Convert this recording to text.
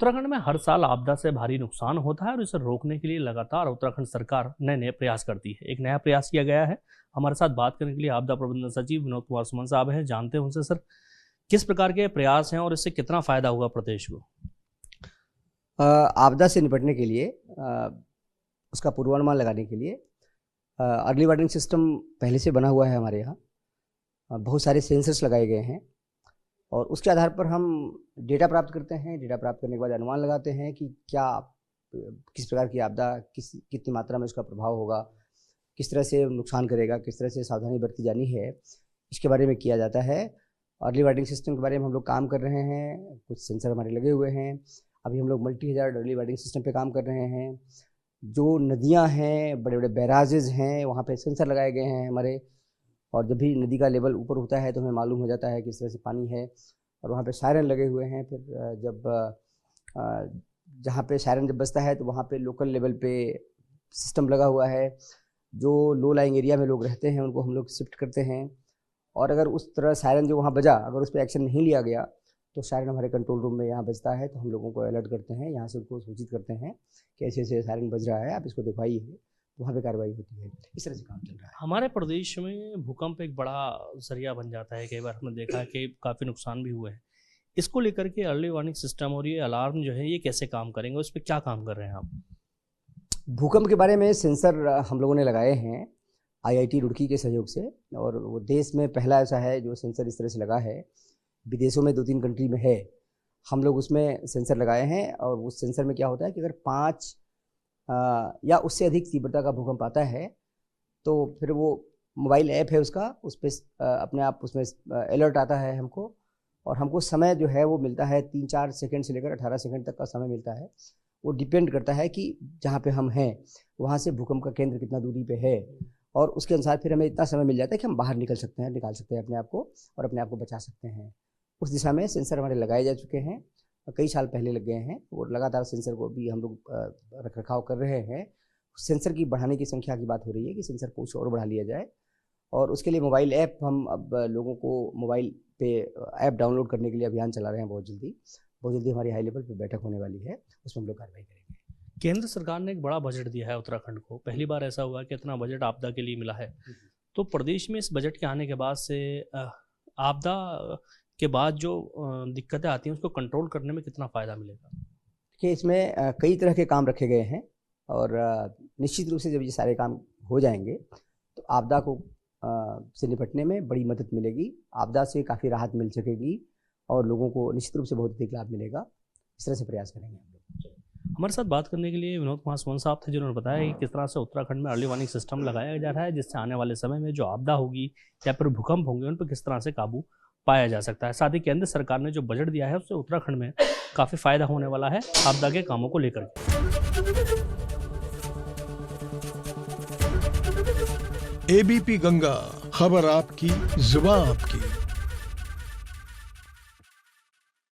उत्तराखंड में हर साल आपदा से भारी नुकसान होता है और इसे रोकने के लिए लगातार उत्तराखंड सरकार नए नए प्रयास करती है। एक नया प्रयास किया गया है। हमारे साथ बात करने के लिए आपदा प्रबंधन सचिव विनोद कुमार सुमन साहब हैं। जानते हैं उनसे, सर किस प्रकार के प्रयास हैं और इससे कितना फायदा हुआ प्रदेश को? आपदा से निपटने के लिए उसका पूर्वानुमान लगाने के लिए अर्ली वार्निंग सिस्टम पहले से बना हुआ है हमारे यहाँ। बहुत सारे सेंसर्स लगाए गए हैं और उसके आधार पर हम डेटा प्राप्त करते हैं। डेटा प्राप्त करने के बाद अनुमान लगाते हैं कि किस प्रकार की आपदा कितनी मात्रा में उसका प्रभाव होगा, किस तरह से नुकसान करेगा, किस तरह से सावधानी बरती जानी है, इसके बारे में किया जाता है। अर्ली वार्निंग सिस्टम के बारे में हम लोग काम कर रहे हैं। कुछ सेंसर हमारे लगे हुए हैं। अभी हम लोग मल्टी-हज़ार्ड अर्ली वार्निंग सिस्टम पे काम कर रहे हैं। जो नदियाँ हैं, बड़े बड़े बैराजेज हैं, वहाँ पे सेंसर लगाए गए हैं हमारे। और जब भी नदी का लेवल ऊपर होता है तो हमें मालूम हो जाता है किस तरह से पानी है। और वहाँ पे सायरन लगे हुए हैं। फिर जब जहाँ पे सायरन जब बजता है तो वहाँ पे लोकल लेवल पे सिस्टम लगा हुआ है। जो लो लाइंग एरिया में लोग रहते हैं उनको हम लोग शिफ्ट करते हैं। और अगर उस तरह सायरन जो वहाँ बजा, अगर उस पर एक्शन नहीं लिया गया तो सायरन हमारे कंट्रोल रूम में यहाँ बजता है, तो हम लोगों को अलर्ट करते हैं, यहाँ से उनको सूचित करते हैं कि ऐसे ऐसे सायरन बज रहा है, आप इसको दिखवाइए, तो वहाँ पे कार्रवाई होती है। इस तरह से काम चल रहा है। हमारे प्रदेश में भूकंप एक बड़ा जरिया बन जाता है। कई बार हमने देखा है कि काफ़ी नुकसान भी हुए हैं। इसको लेकर के अर्ली वार्निंग सिस्टम और ये अलार्म जो है ये कैसे काम करेंगे, उस पर क्या काम कर रहे हैं आप? भूकंप के बारे में सेंसर हम लोगों ने लगाए हैं IIT रुड़की के सहयोग से, और वो देश में पहला ऐसा है जो सेंसर इस तरह से लगा है। विदेशों में 2-3 कंट्री में है। हम लोग उसमें सेंसर लगाए हैं। और उस सेंसर में क्या होता है कि अगर 5 या उससे अधिक तीव्रता का भूकंप आता है तो फिर वो मोबाइल ऐप है उसका, उस पर अपने आप उसमें अलर्ट आता है हमको। और हमको समय जो है वो मिलता है 3-4 सेकंड से लेकर 18 सेकंड तक का समय मिलता है। वो डिपेंड करता है कि जहाँ पे हम हैं वहाँ से भूकंप का केंद्र कितना दूरी पे है, और उसके अनुसार फिर हमें इतना समय मिल जाता है कि हम बाहर निकाल सकते हैं अपने आप को, और अपने आप को बचा सकते हैं। उस दिशा में सेंसर हमारे लगाए जा चुके हैं, कई साल पहले लग गए हैं। और लगातार सेंसर को भी हम लोग रख रखाव कर रहे हैं। सेंसर की बढ़ाने की संख्या की बात हो रही है कि सेंसर को और बढ़ा लिया जाए। और उसके लिए मोबाइल ऐप हम अब लोगों को मोबाइल पे ऐप डाउनलोड करने के लिए अभियान चला रहे हैं। बहुत जल्दी हमारी हाई लेवल पे बैठक होने वाली है, उसमें हम लोग कार्रवाई करेंगे। केंद्र सरकार ने एक बड़ा बजट दिया है उत्तराखंड को। पहली बार ऐसा हुआ कि इतना बजट आपदा के लिए मिला है। तो प्रदेश में इस बजट के आने के बाद से आपदा के बाद जो दिक्कतें आती हैं उसको कंट्रोल करने में कितना फ़ायदा मिलेगा? देखिए, इसमें कई तरह के काम रखे गए हैं। और निश्चित रूप से जब ये सारे काम हो जाएंगे तो आपदा को से निपटने में बड़ी मदद मिलेगी। आपदा से काफ़ी राहत मिल सकेगी और लोगों को निश्चित रूप से बहुत अधिक लाभ मिलेगा। इस तरह से प्रयास करेंगे हम लोग। हमारे साथ बात करने के लिए विनोद कुमार सुमन साहब थे, जिन्होंने बताया कि किस तरह से उत्तराखंड में अर्ली वार्निंग सिस्टम लगाया जा रहा है, जिससे आने वाले समय में जो आपदा होगी या फिर भूकंप होंगे उन पर किस तरह से काबू पाया जा सकता है। साथ ही केंद्र सरकार ने जो बजट दिया है उससे उत्तराखंड में काफ़ी फायदा होने वाला है आपदा के कामों को लेकर। ABP गंगा, खबर आपकी, जुबान आपकी।